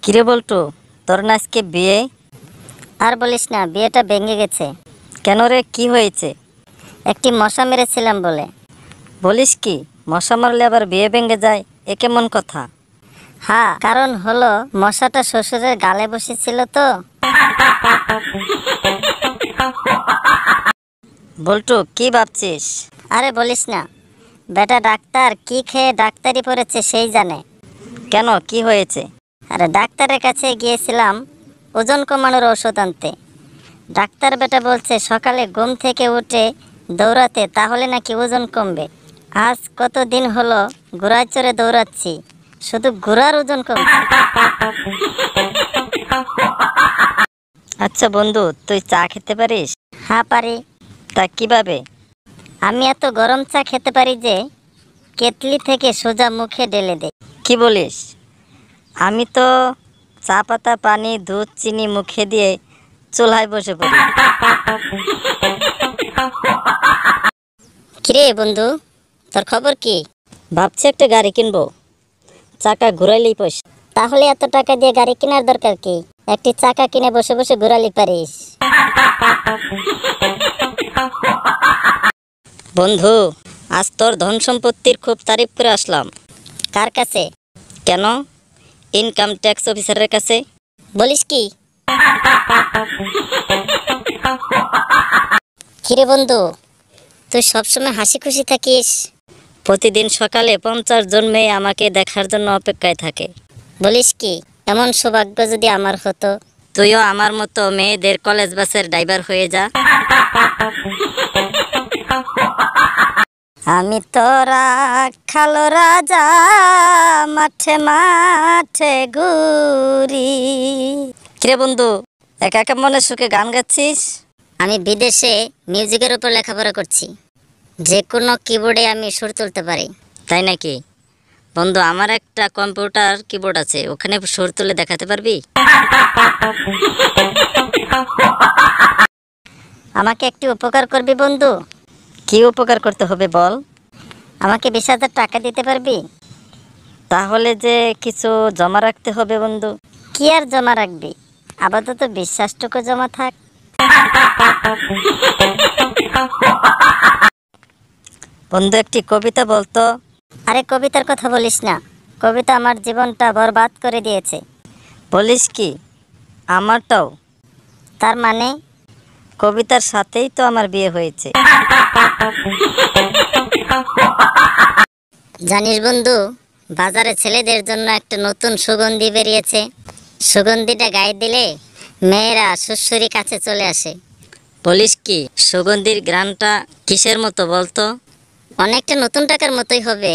কিরে বলটু, তোর না আজকে বিয়ে? আর বলিস না, বিয়েটা ভেঙে গেছে। কেন রে, কি হয়েছে? একটি মশা মেরেছিলাম বলে। বলিস কি, মশা মারলে আবার বিয়ে ভেঙে যায়? এ কেমন কথা? হ্যাঁ, কারণ হলো মশাটা শ্বশুরের গালে বসেছিল তো। বলটু, কি ভাবছিস? আরে বলিস না, বেটা ডাক্তার কি খেয়ে ডাক্তারি পড়েছে সেই জানে। কেন, কি হয়েছে? আরে ডাক্তারের কাছে গিয়েছিলাম ওজন কমানোর ওষুধ আনতে। ডাক্তার বেটা বলছে সকালে ঘুম থেকে উঠে দৌড়াতে, তাহলে নাকি ওজন কমবে। আজ কতদিন হলো ঘোড়ায় চড়ে দৌড়াচ্ছি, শুধু ঘোড়ার ওজন কমছে। আচ্ছা বন্ধু, তুই চা খেতে পারিস? হ্যাঁ পারি। তা কিভাবে? আমি এত গরম চা খেতে পারি যে কেতলি থেকে সোজা মুখে ঢেলে দেই। কি বলিস? আমি তো চা পাতা, পানি, দুধ, চিনি মুখে দিয়ে চুলায় বসে পড়ি। কিরে বন্ধু, তোর খবর কি? ভাবছি একটা গাড়ি কিনবো, চাকা ঘুরাইলেই পয়সা। তাহলে এত টাকা দিয়ে গাড়ি কেনার দরকার কি? একটি চাকা কিনে বসে বসে ঘোরালি পারিস। বন্ধু, আজ তোর ধন সম্পত্তির খুব তারিফ করে আসলাম। কার কাছে? কেন? ইনকাম ট্যাক্স অফিসারের কাছে। বলিস কি? কিরে বন্ধু, তুই সবসময় হাসি খুশি থাকিস। প্রতিদিন সকালে 50 জন মেয়ে আমাকে দেখার জন্য অপেক্ষায় থাকে। বলিস কি? এমন সৌভাগ্য যদি আমার হতো। তুইও আমার মতো মেয়েদের কলেজ বাসের ড্রাইভার হয়ে যা। আমি তোরা খালো রাজা, মাঠে মাঠে ঘুরি। কিরে বন্ধু, একা একা মনে সুখে গান গাচ্ছিস? আমি বিদেশে মিউজিকের উপর লেখাপড়া করছি। যে কোনো কিবোর্ডে আমি সুর তুলতে পারি। তাই নাকি? বন্ধু, আমার একটা কম্পিউটার কিবোর্ড আছে, ওখানে সুর তুলে দেখাতে পারবি? আমাকে একটি উপকার করবি বন্ধু? কি উপকার করতে হবে বল? আমাকে 20,000 টাকা দিতে পারবি? তাহলে যে কিছু জমা রাখতে হবে বন্ধু। কি আর জমা রাখবি, আপাতত বিশ্বাসটুকু জমা থাক। বন্ধু, একটি কবিতা বলতো। আরে কবিতার কথা বলিস না, কবিতা আমার জীবনটা বরবাদ করে দিয়েছে। বলিস কি? আমারটাও। তার মানে? কবিতার সাথেই তো আমার বিয়ে হয়েছে। জানিস বন্ধু, বাজারে ছেলেদের জন্য একটা নতুন সুগন্ধি বেরিয়েছে। সুগন্ধিটা গায়ে দিলে মেয়েরা সুড়সুড়ি কাছে চলে আসে। বলিস কি? সুগন্ধির ঘ্রাণটা কিসের মতো বলতো? অনেকটা নতুন টাকার মতোই হবে।